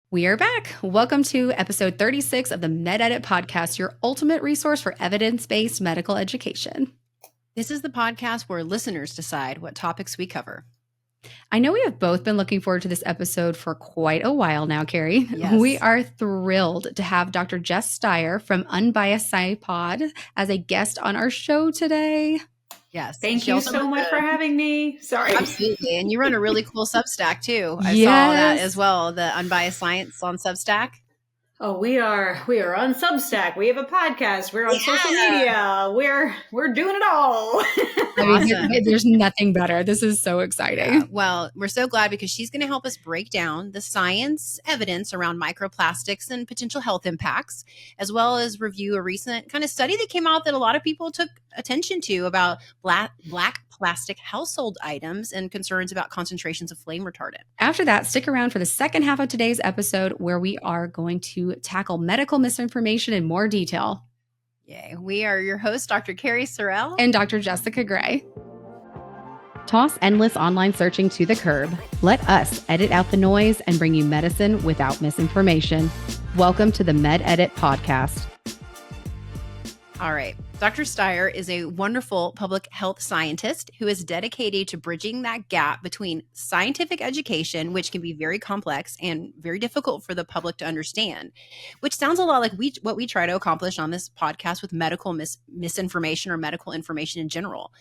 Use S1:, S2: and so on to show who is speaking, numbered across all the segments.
S1: We are back. Welcome to episode 36 of the MedEdit podcast, your ultimate resource for evidence-based medical education.
S2: This is the podcast where listeners decide what topics we cover.
S1: I know we have both been looking forward to this episode for quite a while now, Cari.
S2: Yes.
S1: We are thrilled to have Dr. Jess Steier from Unbiased Science Pod as a guest on our show today.
S2: Yes.
S3: Thank you so much for having me. Sorry.
S2: Absolutely. And you run a really cool Substack too. I
S1: Yes.
S2: saw that as well, the Unbiased Science on Substack.
S3: Oh, we are on Substack. We have a podcast. We're on social media. We're doing it all.
S1: I mean, there's nothing better. This is so exciting.
S2: Yeah. Well, we're so glad because she's going to help us break down the science evidence around microplastics and potential health impacts, as well as review a recent kind of study that came out that a lot of people took attention to about black plastic household items and concerns about concentrations of flame retardant.
S1: After that, stick around for the second half of today's episode where we are going to tackle medical misinformation in more detail.
S2: Yay. We are your hosts, Dr. Cari Sorrell
S1: and Dr. Jessica Gray. Toss endless online searching to the curb. Let us edit out the noise and bring you medicine without misinformation. Welcome to the MedEdit podcast.
S2: All right. Dr. Steier is a wonderful public health scientist who is dedicated to bridging that gap between scientific education, which can be very complex and very difficult for the public to understand, which sounds a lot like what we try to accomplish on this podcast with medical misinformation or medical information in general.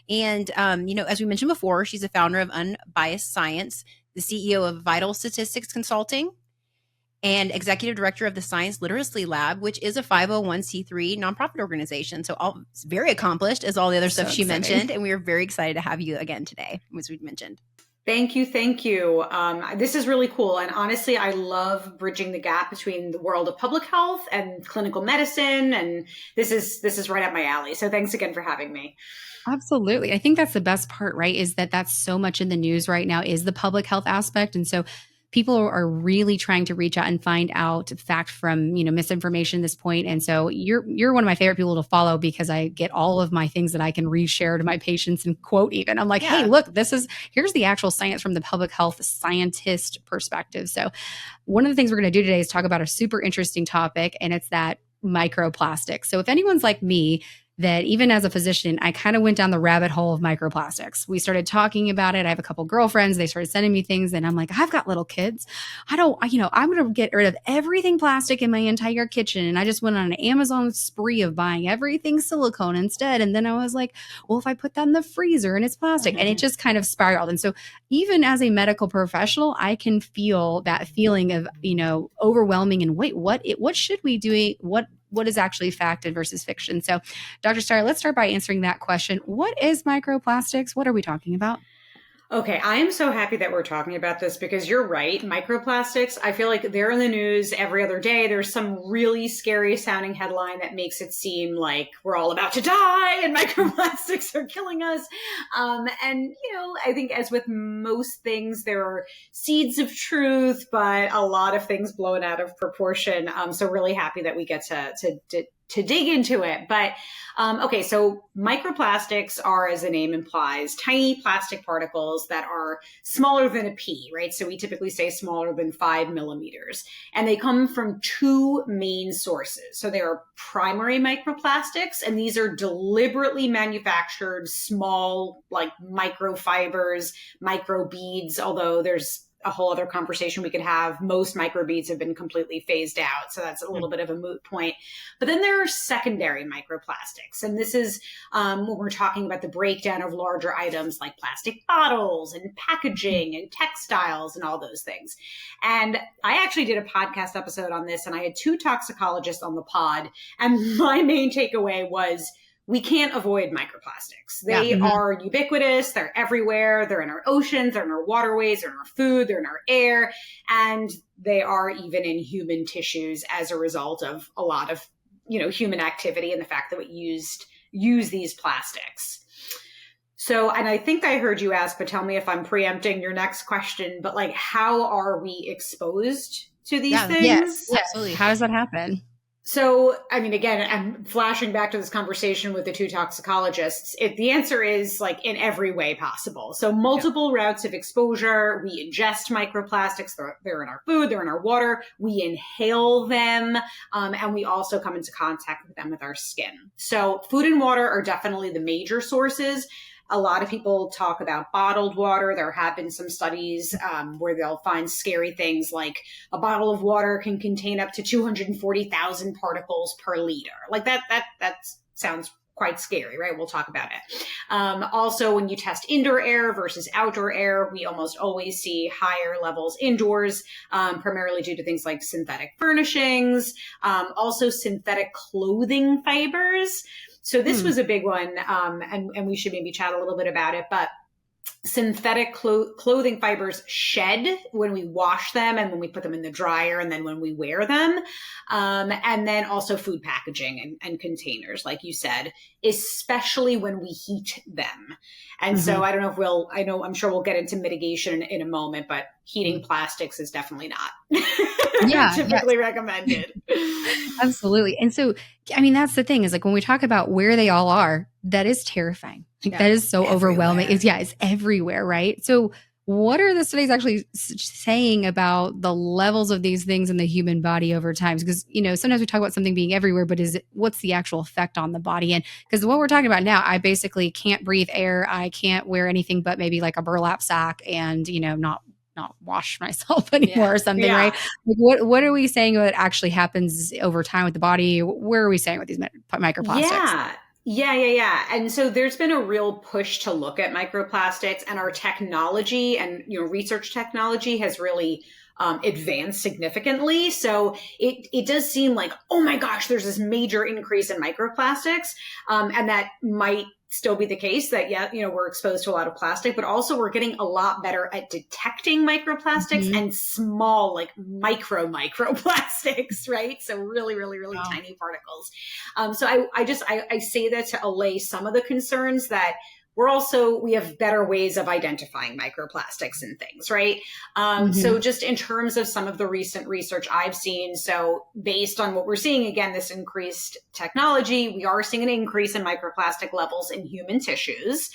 S2: And, as we mentioned before, she's a founder of Unbiased Science, the CEO of Vital Statistics Consulting, and executive director of the Science Literacy Lab, which is a 501c3 nonprofit organization. So it's very accomplished as all the other stuff she mentioned. And we are very excited to have you again today, as we mentioned.
S3: Thank you. This is really cool. And honestly, I love bridging the gap between the world of public health and clinical medicine. And this is right up my alley. So thanks again for having me.
S1: Absolutely. I think that's the best part, right? Is that that's so much in the news right now is the public health aspect. And so people are really trying to reach out and find out fact from, misinformation at this point. And so you're one of my favorite people to follow because I get all of my things that I can reshare to my patients and quote even. I'm like, hey, look, here's the actual science from the public health scientist perspective. So one of the things we're going to do today is talk about a super interesting topic, and it's that microplastics. So if anyone's like me, that even as a physician, I kind of went down the rabbit hole of microplastics. We started talking about it. I have a couple girlfriends. They started sending me things and I'm like, I've got little kids. I'm going to get rid of everything plastic in my entire kitchen. And I just went on an Amazon spree of buying everything silicone instead. And then I was like, well, if I put that in the freezer and it's plastic, and it just kind of spiraled. And so even as a medical professional, I can feel that feeling of, overwhelming and wait, what should we do? What is actually fact versus fiction? So Dr. Steier, let's start by answering that question. What is microplastics? What are we talking about?
S3: Okay, I am so happy that we're talking about this because you're right. Microplastics, I feel like they're in the news every other day. There's some really scary sounding headline that makes it seem like we're all about to die and microplastics are killing us. I think as with most things, there are seeds of truth, but a lot of things blown out of proportion. So really happy that we get to dig into it. But so microplastics are, as the name implies, tiny plastic particles that are smaller than a pea, right? So we typically say smaller than 5 millimeters. And they come from two main sources. So there are primary microplastics, and these are deliberately manufactured small, like microfibers, microbeads, although there's a whole other conversation we could have. Most microbeads have been completely phased out. So that's a little bit of a moot point. But then there are secondary microplastics. And this is when we're talking about the breakdown of larger items like plastic bottles and packaging and textiles and all those things. And I actually did a podcast episode on this, and I had two toxicologists on the pod. And my main takeaway was, we can't avoid microplastics. They are ubiquitous. They're everywhere. They're in our oceans. They're in our waterways. They're in our food. They're in our air. And they are even in human tissues as a result of a lot of, human activity and the fact that we use these plastics. So, and I think I heard you ask, but tell me if I'm preempting your next question, but how are we exposed to these things?
S1: Yes, absolutely. How does that happen?
S3: So, I mean, again, I'm flashing back to this conversation with the two toxicologists. The answer is like in every way possible. So multiple routes of exposure. We ingest microplastics. They're in our food. They're in our water. We inhale them. And we also come into contact with them with our skin. So food and water are definitely the major sources. A lot of people talk about bottled water. There have been some studies where they'll find scary things like a bottle of water can contain up to 240,000 particles per liter. Like that sounds quite scary, right? We'll talk about it. Also, when you test indoor air versus outdoor air, we almost always see higher levels indoors, primarily due to things like synthetic furnishings, also synthetic clothing fibers. So this was a big one, and we should maybe chat a little bit about it, but synthetic clothing fibers shed when we wash them and when we put them in the dryer and then when we wear them. And then also food packaging and containers, like you said, especially when we heat them. And so I don't know if I'm sure we'll get into mitigation in a moment, but heating plastics is definitely not typically recommended.
S1: Absolutely. And so, I mean, that's the thing is like when we talk about where they all are, that is terrifying. Like, that is so overwhelming. It's everywhere, right? So what are the studies actually saying about the levels of these things in the human body over time? Because, sometimes we talk about something being everywhere, but what's the actual effect on the body? And because what we're talking about now, I basically can't breathe air. I can't wear anything but maybe like a burlap sack and, not wash myself anymore or something, right? Like what are we saying what actually happens over time with the body? Where are we saying with these microplastics?
S3: Yeah. And so there's been a real push to look at microplastics, and our technology and, research technology has really advanced significantly. So it does seem like, oh my gosh, there's this major increase in microplastics. And that might still be the case that, we're exposed to a lot of plastic, but also we're getting a lot better at detecting microplastics and small, like microplastics, right? So really, really, really tiny particles. So I say that to allay some of the concerns that we have better ways of identifying microplastics and things, right? So just in terms of some of the recent research I've seen, so based on what we're seeing, again, this increased technology, we are seeing an increase in microplastic levels in human tissues,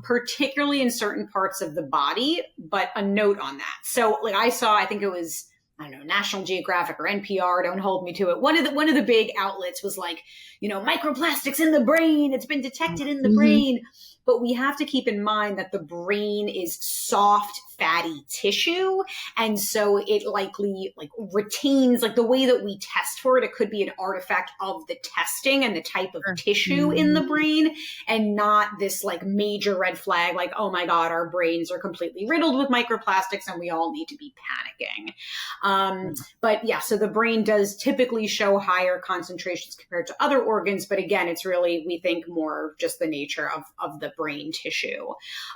S3: particularly in certain parts of the body, but a note on that. So like I think it was, I don't know, National Geographic or NPR, don't hold me to it. One of the big outlets was like, microplastics in the brain, it's been detected in the brain. But we have to keep in mind that the brain is soft, fatty tissue. And so it likely retains, the way that we test for it, it could be an artifact of the testing and the type of tissue in the brain, and not this major red flag, oh my God, our brains are completely riddled with microplastics and we all need to be panicking. But yeah, so the brain does typically show higher concentrations compared to other organs. But again, it's really, we think, more just the nature of the brain tissue.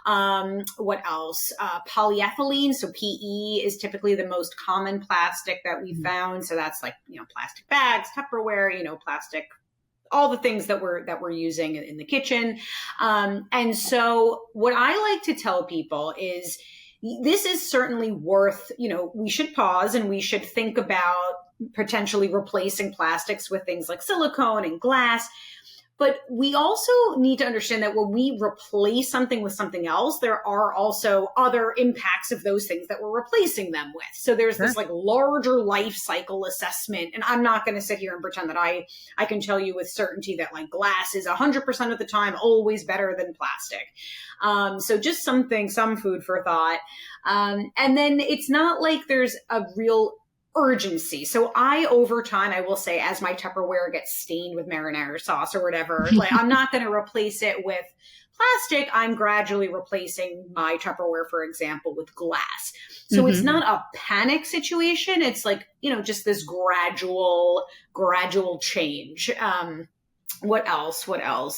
S3: What else? Polyethylene, so PE, is typically the most common plastic that we found. So that's plastic bags, Tupperware, plastic, all the things that we're using in the kitchen. And so what I like to tell people is this is certainly worth, we should pause and we should think about potentially replacing plastics with things like silicone and glass. But we also need to understand that when we replace something with something else, there are also other impacts of those things that we're replacing them with. So there's this larger life cycle assessment. And I'm not going to sit here and pretend that I can tell you with certainty that glass is 100% of the time always better than plastic. So just some food for thought. And then it's not like there's a real urgency. So over time, I will say, as my Tupperware gets stained with marinara sauce or whatever, I'm not going to replace it with plastic. I'm gradually replacing my Tupperware, for example, with glass. So it's not a panic situation. It's just this gradual change. What else? Well,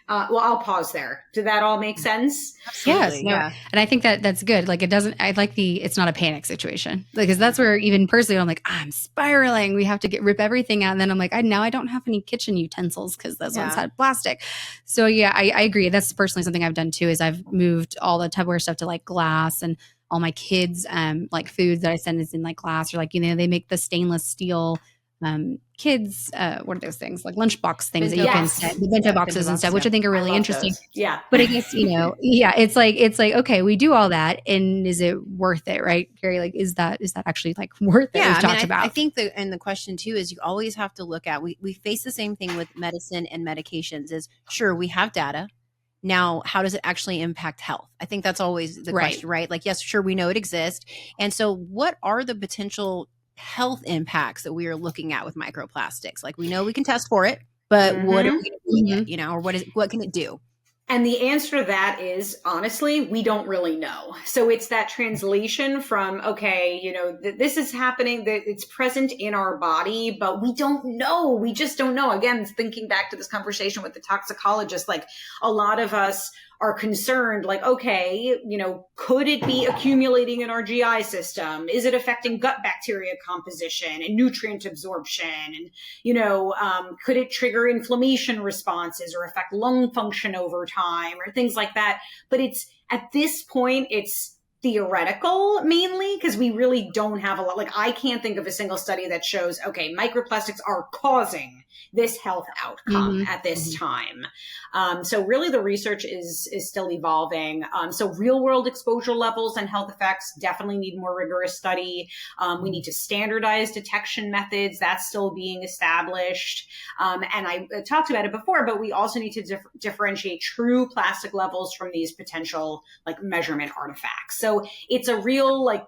S3: I'll pause there. Did that all make sense?
S1: Yes. Yeah. And I think that's good. It's not a panic situation, because that's where even personally, I'm like, I'm spiraling. We have to rip everything out. And then I'm like, I don't have any kitchen utensils because those ones had plastic. So yeah, I agree. That's personally something I've done too, is I've moved all the Tupperware stuff to glass, and all my kids, foods that I send is in glass, or they make the stainless steel kids, what are those things, like lunchbox things that
S2: Bento
S1: you can
S3: Yes.
S1: set, the bento boxes and stuff, which I think are really
S3: love
S1: interesting.
S3: those. Yeah.
S1: But I guess, yeah, it's like, okay, we do all that. And is it worth it? Right, Cari? Like, is that actually like worth it?
S2: Yeah,
S1: We've talked about.
S2: I think and the question too is you always have to look at, we face the same thing with medicine and medications is sure, we have data. Now, how does it actually impact health? I think that's always the question, right? Like, yes, sure, we know it exists. And so what are the potential health impacts that we are looking at with microplastics? Like, we know we can test for it, but what are we going to do, or what can it do?
S3: And the answer to that is, honestly, we don't really know. So it's that translation from, okay, this is happening, that it's present in our body, but we don't know. We just don't know. Again, thinking back to this conversation with the toxicologist, like a lot of us are concerned, like, okay, could it be accumulating in our GI system? Is it affecting gut bacteria composition and nutrient absorption? And, could it trigger inflammation responses or affect lung function over time or things like that? But at this point, it's theoretical mainly because we really don't have a lot. Like, I can't think of a single study that shows, okay, microplastics are causing this health outcome at this time. So really the research is still evolving. So real world exposure levels and health effects definitely need more rigorous study. We need to standardize detection methods. That's still being established. And I talked about it before, but we also need to differentiate true plastic levels from these potential like measurement artifacts. So it's a real like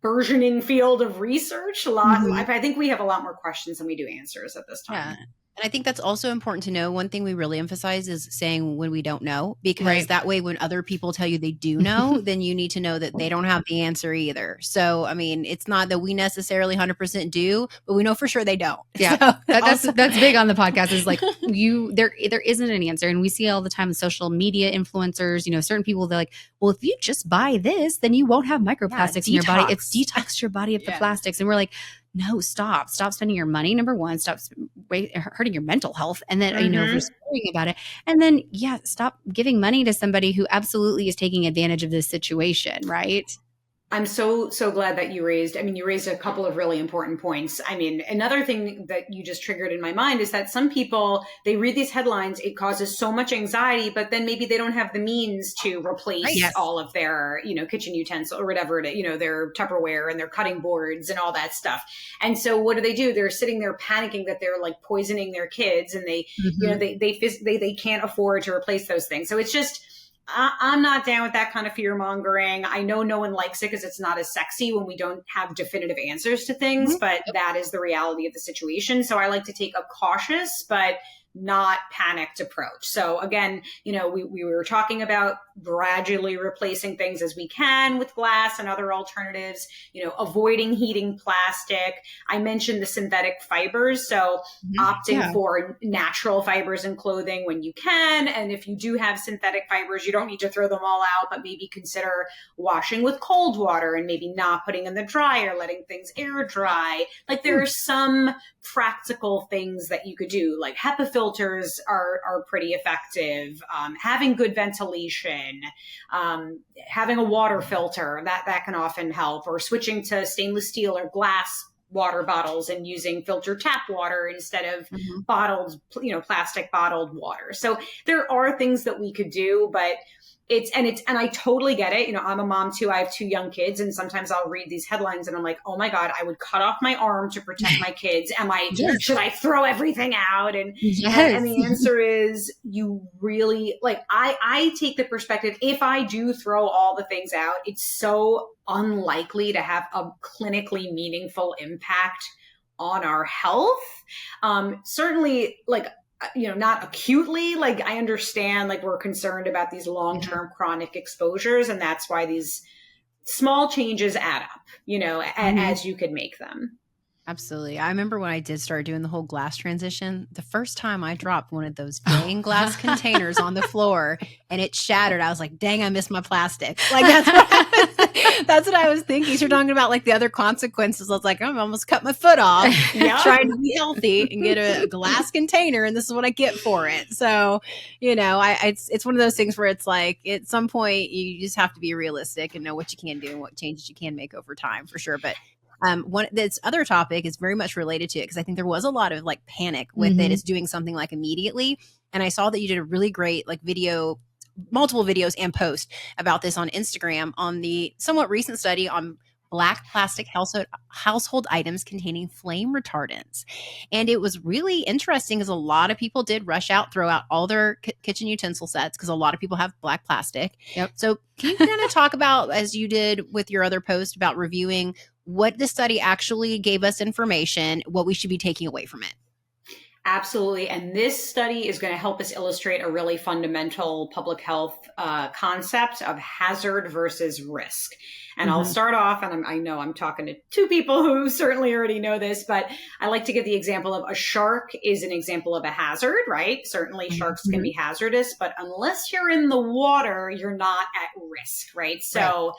S3: burgeoning field of research. I think we have a lot more questions than we do answers at this time.
S2: Yeah. And I think that's also important to know. One thing we really emphasize is saying when we don't know, because that way, when other people tell you they do know, then you need to know that they don't have the answer either. So, I mean, it's not that we necessarily 100% do, but we know for sure they don't.
S1: Yeah. So that's big on the podcast is like there isn't an answer. And we see all the time in social media influencers, certain people, they're like, well, if you just buy this, then you won't have microplastics in your body. It's detoxed your body of the plastics. And we're like, no, stop spending your money. Number one, stop hurting your mental health. And then, if you're worrying about it. And then, stop giving money to somebody who absolutely is taking advantage of this situation. Right.
S3: I'm so glad that you raised a couple of really important points. I mean, another thing that you just triggered in my mind is that some people, they read these headlines, it causes so much anxiety, but then maybe they don't have the means to replace all of their, kitchen utensils or whatever, their Tupperware and their cutting boards and all that stuff. And so what do? They're sitting there panicking that they're like poisoning their kids and they, they can't afford to replace those things. So it's just, I'm not down with that kind of fear mongering. I know no one likes it because it's not as sexy when we don't have definitive answers to things, but that is the reality of the situation. So I like to take a cautious, but not panicked approach. So again, we were talking about gradually replacing things as we can with glass and other alternatives, avoiding heating plastic. I mentioned the synthetic fibers. So opting for natural fibers in clothing when you can. And if you do have synthetic fibers, you don't need to throw them all out, but maybe consider washing with cold water and maybe not putting in the dryer, letting things air dry. Like there are some practical things that you could do, like HEPA filters are pretty effective. Having good ventilation, having a water filter that can often help, or switching to stainless steel or glass water bottles and using filtered tap water instead of bottled, plastic bottled water. So there are things that we could do, but and I totally get it. I'm a mom too. I have 2 young kids, and sometimes I'll read these headlines and I'm like, oh my God, I would cut off my arm to protect my kids. Should I throw everything out? And the answer is you really I take the perspective, if I do throw all the things out, it's so unlikely to have a clinically meaningful impact on our health. Certainly not acutely, I understand, we're concerned about these long-term chronic exposures, and that's why these small changes add up, as you could make them.
S2: Absolutely. I remember when I did start doing the whole glass transition, the first time I dropped one of those dang glass containers on the floor and it shattered, I was like, dang, I missed my plastic. That's what I was thinking. So you're talking about the other consequences. I was like, I'm almost cut my foot off trying to be healthy and get a glass container, and this is what I get for it. So, it's one of those things where it's like at some point you just have to be realistic and know what you can do and what changes you can make over time, for sure. But This other topic is very much related to it because I think there was a lot of like panic with it. It's doing something like immediately. And I saw that you did a really great like video, multiple videos and post about this on Instagram on the somewhat recent study on black plastic household items containing flame retardants. And it was really interesting because a lot of people did rush out, throw out all their kitchen utensil sets because a lot of people have black plastic.
S1: Yep.
S2: So can you kind of talk about, as you did with your other post, about reviewing what the study actually gave us information, what we should be taking away from it?
S3: Absolutely. And this study is going to help us illustrate a really fundamental public health concept of hazard versus risk. And I'll start off, and I know I'm talking to two people who certainly already know this, but I like to give the example of a shark is an example of a hazard, right? Certainly sharks can be hazardous, but unless you're in the water, you're not at risk, right? So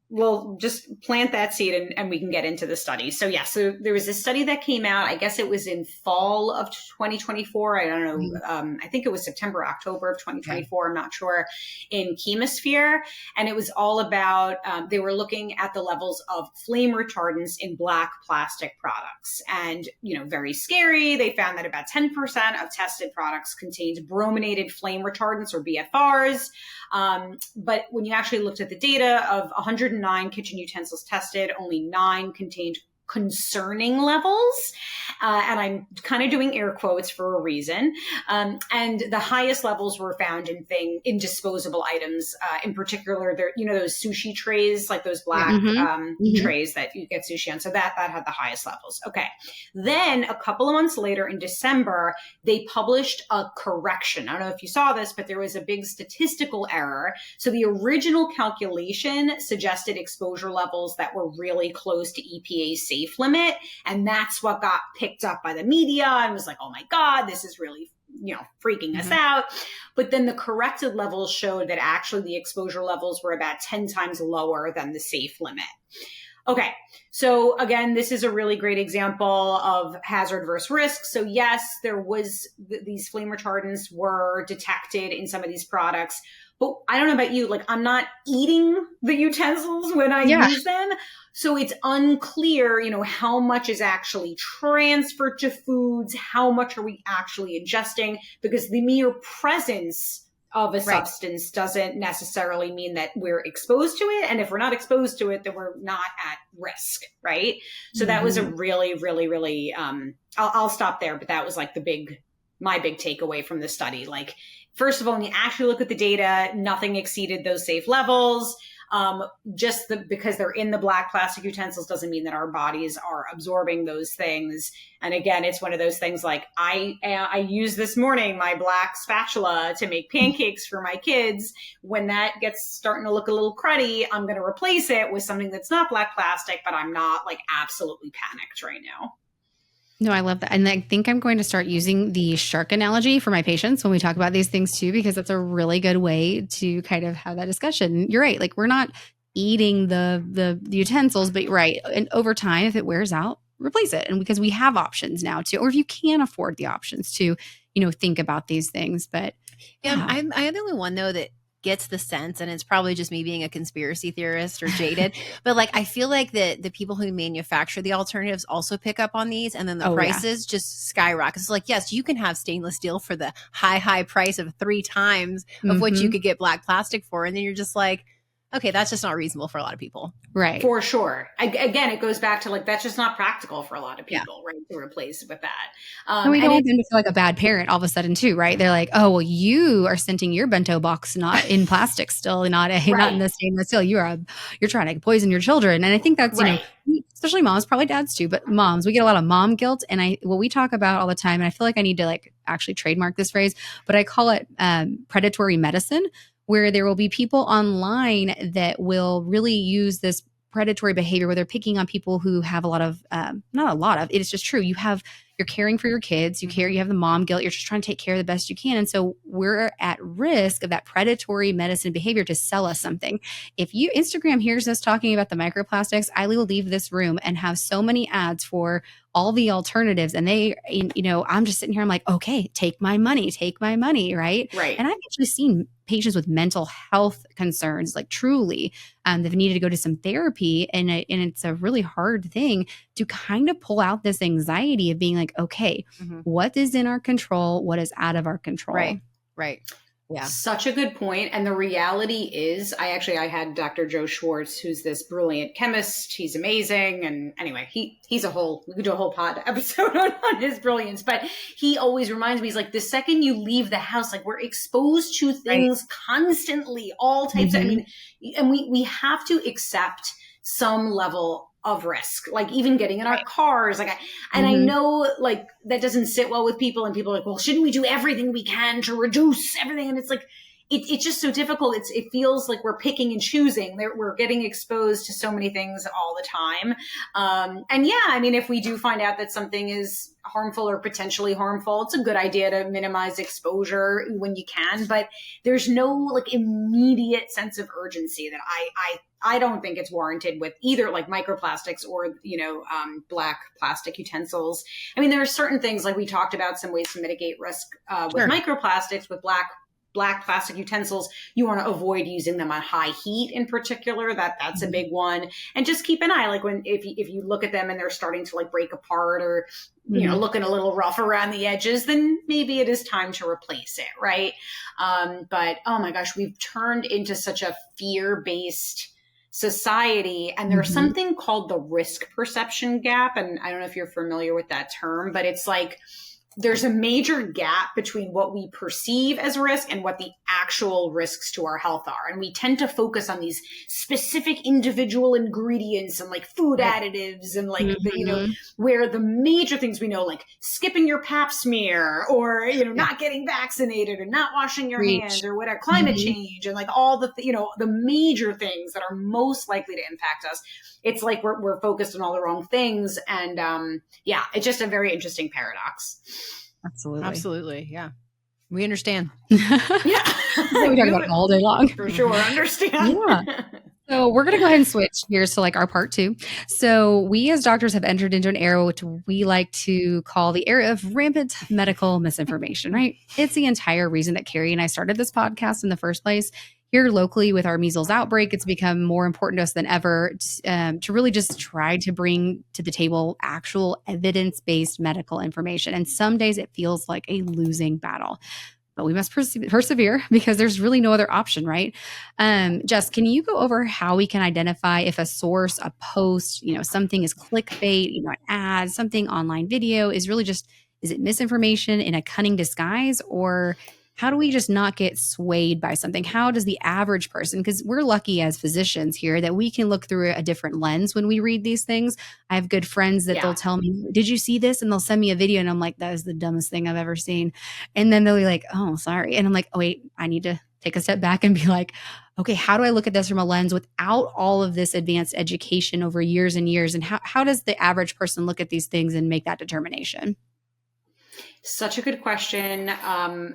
S3: we'll just plant that seed and we can get into the study. So so there was a study that came out, I guess it was in fall of 2024. I don't know. I think it was September, October of 2024. I'm not sure, in Chemosphere. And it was all about, they were looking at the levels of flame retardants in black plastic products. And, very scary. They found that about 10% of tested products contained brominated flame retardants, or BFRs. But when you actually looked at the data of 109 kitchen utensils tested, only 9 contained concerning levels. And I'm kind of doing air quotes for a reason. And the highest levels were found in disposable items. In particular, there, those sushi trays, like those black trays that you get sushi on. So that had the highest levels. Okay. Then a couple of months later in December, they published a correction. I don't know if you saw this, but there was a big statistical error. So the original calculation suggested exposure levels that were really close to EPA's safe limit. And that's what got picked up by the media and was like, oh my God, this is really, freaking us out. But then the corrected levels showed that actually the exposure levels were about 10 times lower than the safe limit. Okay. So again, this is a really great example of hazard versus risk. So yes, there was these flame retardants were detected in some of these products. But I don't know about you, like I'm not eating the utensils when I use them. So it's unclear, how much is actually transferred to foods, how much are we actually ingesting, because the mere presence of a substance doesn't necessarily mean that we're exposed to it. And if we're not exposed to it, then we're not at risk, right? So that was a really, really, really, I'll stop there, but that was like my big takeaway from the study. Like, first of all, when you actually look at the data, nothing exceeded those safe levels. Because they're in the black plastic utensils doesn't mean that our bodies are absorbing those things. And again, it's one of those things like I used this morning my black spatula to make pancakes for my kids. When that gets starting to look a little cruddy, I'm going to replace it with something that's not black plastic, but I'm not like absolutely panicked right now.
S1: No, I love that. And I think I'm going to start using the shark analogy for my patients when we talk about these things too, because that's a really good way to kind of have that discussion. You're right. Like we're not eating the utensils, but right. And over time, if it wears out, replace it. And because we have options now too, or if you can afford the options to, think about these things. But
S2: I'm the only one though that gets the sense, and it's probably just me being a conspiracy theorist or jaded, but like I feel like the people who manufacture the alternatives also pick up on these, and then the prices just skyrocket. It's like, yes, you can have stainless steel for the high price of 3 times of what you could get black plastic for, and then you're just like, okay, that's just not reasonable for a lot of people.
S1: Right.
S3: For sure. Again, it goes back to like, that's just not practical for a lot of people, right? To replace with that.
S1: And we don't want them to feel like a bad parent all of a sudden too, right? They're like, oh, well, you are scenting your bento box not in plastic still, not in the stainless steel. You're trying to poison your children. And I think that's, especially moms, probably dads too, but moms, we get a lot of mom guilt. And what we talk about all the time, and I feel like I need to like actually trademark this phrase, but I call it predatory medicine, where there will be people online that will really use this predatory behavior where they're picking on people who have a lot of, not a lot of, it's just true. You're caring for your kids, you have the mom guilt, you're just trying to take care of the best you can. And so we're at risk of that predatory medicine behavior to sell us something. If Instagram hears us talking about the microplastics, I will leave this room and have so many ads for all the alternatives. And I'm just sitting here, I'm like, okay, take my money, right?
S3: Right.
S1: And I've actually seen patients with mental health concerns, like truly, they've needed to go to some therapy. And it's a really hard thing to kind of pull out this anxiety of being like, okay, what is in our control? What is out of our control?
S2: Right. Yeah.
S3: Such a good point. And the reality is, I had Dr. Joe Schwartz, who's this brilliant chemist. He's amazing. And anyway, we could do a whole pod episode on his brilliance, but he always reminds me, he's like, the second you leave the house, like we're exposed to things constantly, all types of, and we have to accept some level of risk, like even getting in our cars. I know like that doesn't sit well with people, and people are like, well, shouldn't we do everything we can to reduce everything? And it's like, it's just so difficult. It feels like we're picking and choosing. We're getting exposed to so many things all the time. And yeah, I mean, if we do find out that something is harmful or potentially harmful, it's a good idea to minimize exposure when you can, but there's no like immediate sense of urgency that I don't think it's warranted with either like microplastics or, black plastic utensils. I mean, there are certain things like we talked about, some ways to mitigate risk with microplastics, with black plastic utensils. You want to avoid using them on high heat in particular. That's a big one. And just keep an eye, like if you look at them and they're starting to like break apart or, looking a little rough around the edges, then maybe it is time to replace it. Right. But oh my gosh, we've turned into such a fear-based society. And there's something called the risk perception gap. And I don't know if you're familiar with that term, but it's like, there's a major gap between what we perceive as risk and what the actual risks to our health are. And we tend to focus on these specific individual ingredients and like food additives and like, where the major things we know, like skipping your pap smear or, not getting vaccinated or not washing your hands or whatever, climate change and like all the, the major things that are most likely to impact us. It's like we're focused on all the wrong things. And it's just a very interesting paradox.
S2: Absolutely. Yeah. We understand.
S1: We talk about it all day long.
S3: For sure. Understand.
S1: Yeah. So we're going to go ahead and switch gears to like our part 2. So we as doctors have entered into an era which we like to call the era of rampant medical misinformation, right? It's the entire reason that Cari and I started this podcast in the first place. Here locally with our measles outbreak, it's become more important to us than ever to really just try to bring to the table actual evidence-based medical information. And some days it feels like a losing battle, but we must persevere because there's really no other option, right? Jess, can you go over how we can identify if a source, a post, something is clickbait, an ad, something online video is really just, is it misinformation in a cunning disguise, or how do we just not get swayed by something? How does the average person, because we're lucky as physicians here that we can look through a different lens when we read these things. I have good friends that they'll tell me, did you see this? And they'll send me a video and I'm like, that is the dumbest thing I've ever seen. And then they'll be like, oh, sorry. And I'm like, oh, wait, I need to take a step back and be like, okay, how do I look at this from a lens without all of this advanced education over years and years? And how does the average person look at these things and make that determination?
S3: Such a good question.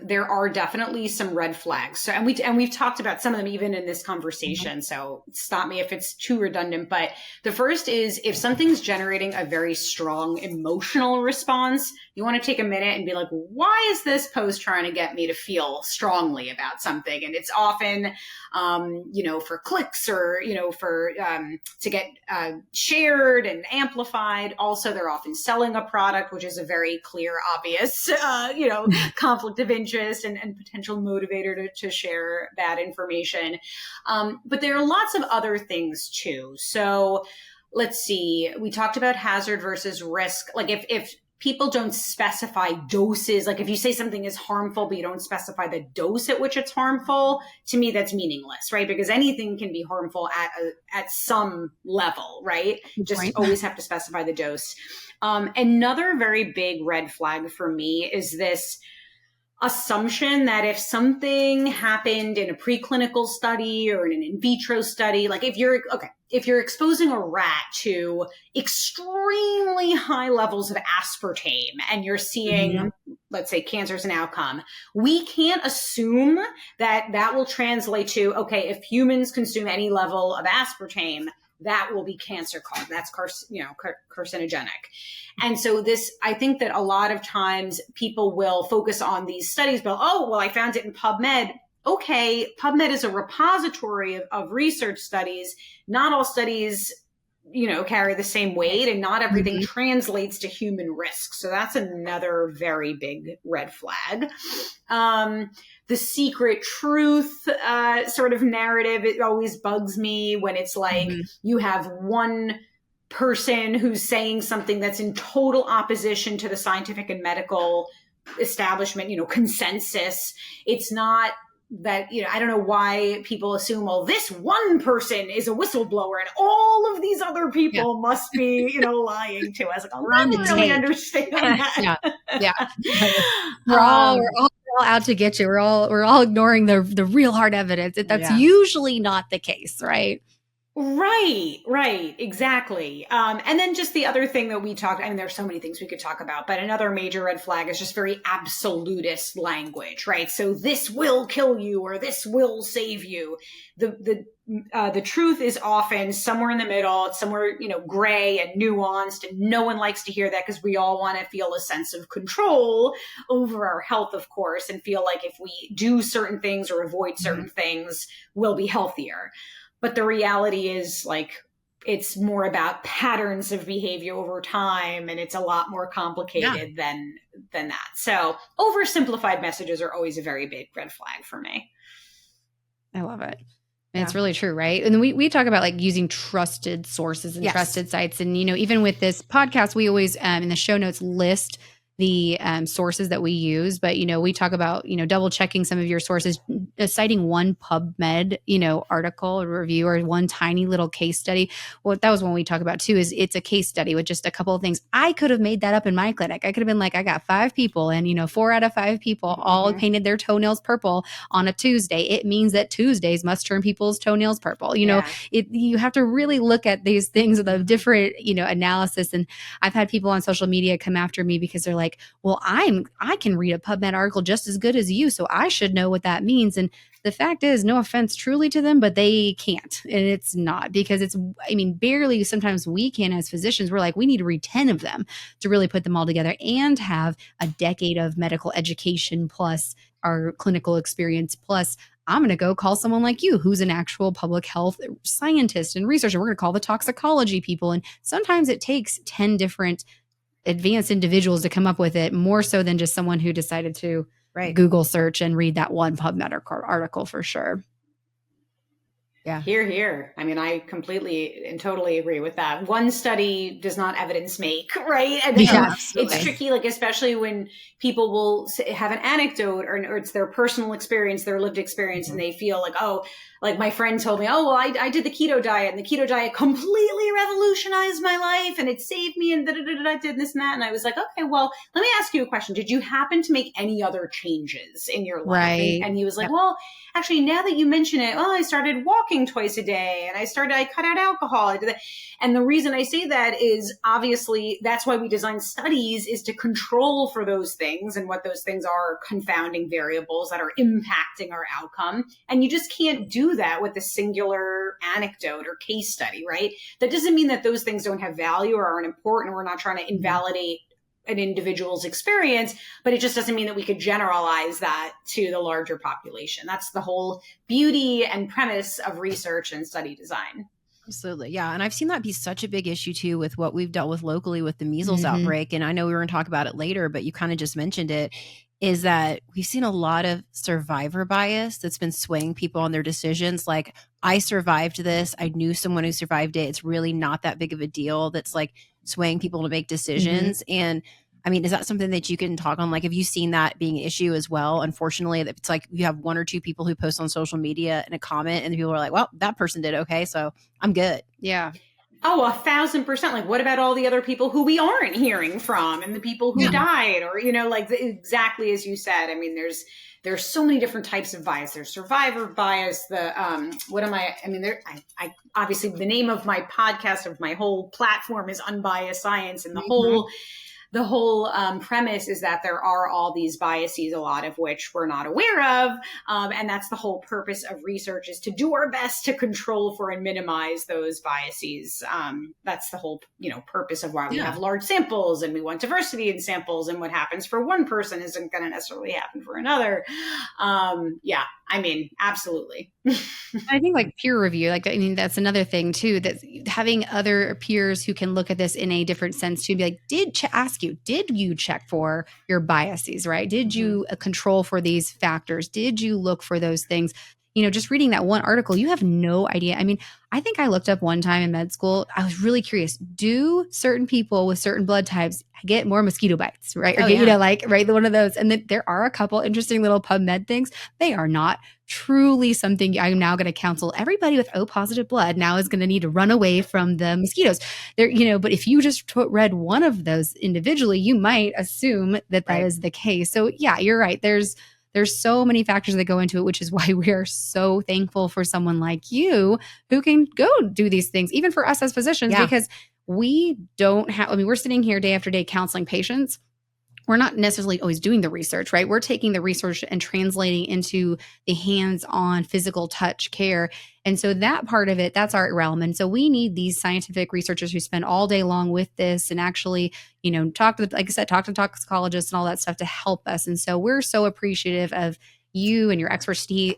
S3: There are definitely some red flags. So, and we've talked about some of them even in this conversation. So stop me if it's too redundant. But the first is if something's generating a very strong emotional response, you want to take a minute and be like, why is this post trying to get me to feel strongly about something? And it's often, for clicks or, for, to get shared and amplified. Also, they're often selling a product, which is a very clear, obvious, conflict of interest and potential motivator to share bad information. But there are lots of other things too. So let's see, we talked about hazard versus risk. Like if people don't specify doses, like if you say something is harmful, but you don't specify the dose at which it's harmful, to me, that's meaningless, right? Because anything can be harmful at some level, right? Just always have to specify the dose. Another very big red flag for me is this assumption that if something happened in a preclinical study or in an in vitro study, like if you're exposing a rat to extremely high levels of aspartame and you're seeing, let's say, cancer as an outcome, we can't assume that will translate to, okay, if humans consume any level of aspartame, that will be cancer-causing. That's carcinogenic. And so I think that a lot of times people will focus on these studies, but, I found it in PubMed. okay, PubMed is a repository of research studies. Not all studies, carry the same weight, and not everything translates to human risk. So that's another very big red flag. The secret truth sort of narrative, it always bugs me when it's like you have one person who's saying something that's in total opposition to the scientific and medical establishment, consensus. It's not that, I don't know why people assume, well, this one person is a whistleblower and all of these other people must be, lying to us. Like, I don't really understand that.
S1: We're all out to get you. We're all ignoring the real hard evidence. That's usually not the case, right?
S3: Right, exactly. And then just the other thing that we talked, there's so many things we could talk about, but another major red flag is just very absolutist language, right? So this will kill you or this will save you. The truth is often somewhere in the middle. It's somewhere, gray and nuanced, and no one likes to hear that because we all want to feel a sense of control over our health, of course, and feel like if we do certain things or avoid certain things, we'll be healthier. But the reality is, like, it's more about patterns of behavior over time, and it's a lot more complicated than that. So oversimplified messages are always a very big red flag for me.
S1: I love it. And it's really true, right? And then we talk about like using trusted sources and trusted sites. And, even with this podcast, we always in the show notes list the sources that we use. But, we talk about, double checking some of your sources, citing one PubMed, article or review or one tiny little case study. Well, that was one we talk about too, is it's a case study with just a couple of things. I could have made that up in my clinic. I could have been like, I got 5 people and, 4 out of 5 people all painted their toenails purple on a Tuesday. It means that Tuesdays must turn people's toenails purple. You have to really look at these things with a different, analysis. And I've had people on social media come after me because they're like, well, I can read a PubMed article just as good as you, so I should know what that means. And the fact is, no offense truly to them, but they can't. And it's not because barely sometimes we can as physicians. We're like, we need to read 10 of them to really put them all together and have a decade of medical education plus our clinical experience. Plus, I'm going to go call someone like you who's an actual public health scientist and researcher. We're going to call the toxicology people. And sometimes it takes 10 different advanced individuals to come up with it, more so than just someone who decided to Google search and read that one PubMed article for sure.
S3: Yeah. Here. I completely and totally agree with that. One study does not evidence make, right? And it's tricky, like, especially when people will have an anecdote or it's their personal experience, their lived experience, and they feel like, oh, like my friend told me, oh, well, I did the keto diet and the keto diet completely revolutionized my life and it saved me and I did this and that. And I was like, okay, well, let me ask you a question. Did you happen to make any other changes in your life?
S1: Right.
S3: And he was like, well, actually, now that you mention it, I started walking twice a day and I cut out alcohol. And the reason I say that is obviously that's why we design studies, is to control for those things and what those things are confounding variables that are impacting our outcome. And you just can't do that with a singular anecdote or case study, right? That doesn't mean that those things don't have value or aren't important. We're not trying to invalidate an individual's experience, but it just doesn't mean that we could generalize that to the larger population. That's the whole beauty and premise of research and study design.
S2: Absolutely. Yeah. And I've seen that be such a big issue too with what we've dealt with locally with the measles outbreak. And I know we were going to talk about it later, but you kind of just mentioned it, is that we've seen a lot of survivor bias that's been swaying people on their decisions. Like, I survived this. I knew someone who survived it. It's really not that big of a deal. That's like swaying people to make decisions. And is that something that you can talk on? Like, have you seen that being an issue as well? Unfortunately, it's like you have 1 or 2 people who post on social media and a comment and people are like, well, that person did okay, so I'm good.
S1: Yeah.
S3: Oh, 1,000%. Like, what about all the other people who we aren't hearing from and the people who died or, exactly as you said. There's so many different types of bias. There's survivor bias. I obviously the name of my podcast, of my whole platform, is Unbiased Science, and the whole the whole premise is that there are all these biases, a lot of which we're not aware of. And that's the whole purpose of research, is to do our best to control for and minimize those biases. That's the whole, purpose of why we have large samples, and we want diversity in samples, and what happens for one person isn't going to necessarily happen for another. Absolutely.
S1: I think like peer review, that's another thing too, that having other peers who can look at this in a different sense to be like, did you check for your biases, right? Did you control for these factors? Did you look for those things? Just reading that one article, you have no idea. I think I looked up one time in med school, I was really curious, do certain people with certain blood types get more mosquito bites, right? Or one of those. And then there are a couple interesting little PubMed things. They are not truly something I'm now going to counsel everybody with O positive blood now is going to need to run away from the mosquitoes there, but if you just read one of those individually, you might assume that is the case. So yeah, you're right. There's so many factors that go into it, which is why we are so thankful for someone like you who can go do these things, even for us as physicians, because we don't have, we're sitting here day after day counseling patients. We're not necessarily always doing the research, right? We're taking the research and translating into the hands-on physical touch care. And so that part of it, that's our realm. And so we need these scientific researchers who spend all day long with this and actually, talk to toxicologists and all that stuff to help us. And so we're so appreciative of you and your expertise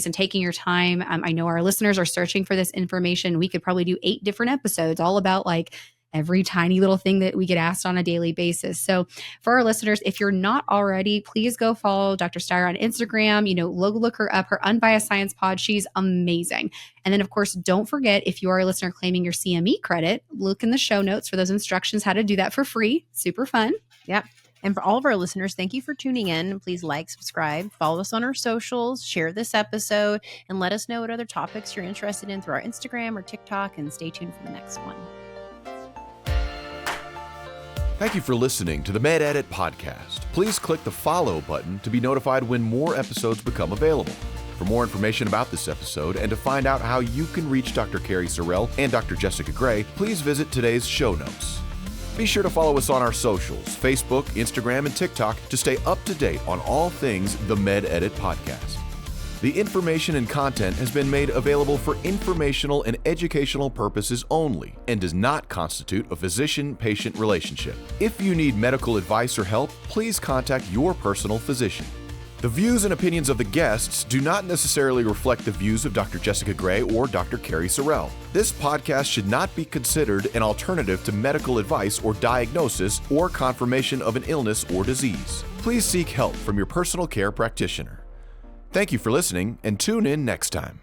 S1: and taking your time. I know our listeners are searching for this information. We could probably do 8 different episodes all about every tiny little thing that we get asked on a daily basis. So for our listeners, if you're not already, please go follow Dr. Steier on Instagram, look her up, her Unbiased Science pod. She's amazing. And then of course, don't forget, if you are a listener claiming your CME credit, look in the show notes for those instructions, how to do that for free. Super fun.
S2: Yep. And for all of our listeners, thank you for tuning in. Please like, subscribe, follow us on our socials, share this episode, and let us know what other topics you're interested in through our Instagram or TikTok, and stay tuned for the next one.
S4: Thank you for listening to the MedEdit podcast. Please click the follow button to be notified when more episodes become available. For more information about this episode and to find out how you can reach Dr. Cari Sorrell and Dr. Jessica Gray, please visit today's show notes. Be sure to follow us on our socials, Facebook, Instagram, and TikTok to stay up to date on all things the MedEdit podcast. The information and content has been made available for informational and educational purposes only and does not constitute a physician-patient relationship. If you need medical advice or help, please contact your personal physician. The views and opinions of the guests do not necessarily reflect the views of Dr. Jessica Gray or Dr. Cari Sorrell. This podcast should not be considered an alternative to medical advice or diagnosis or confirmation of an illness or disease. Please seek help from your personal care practitioner. Thank you for listening, and tune in next time.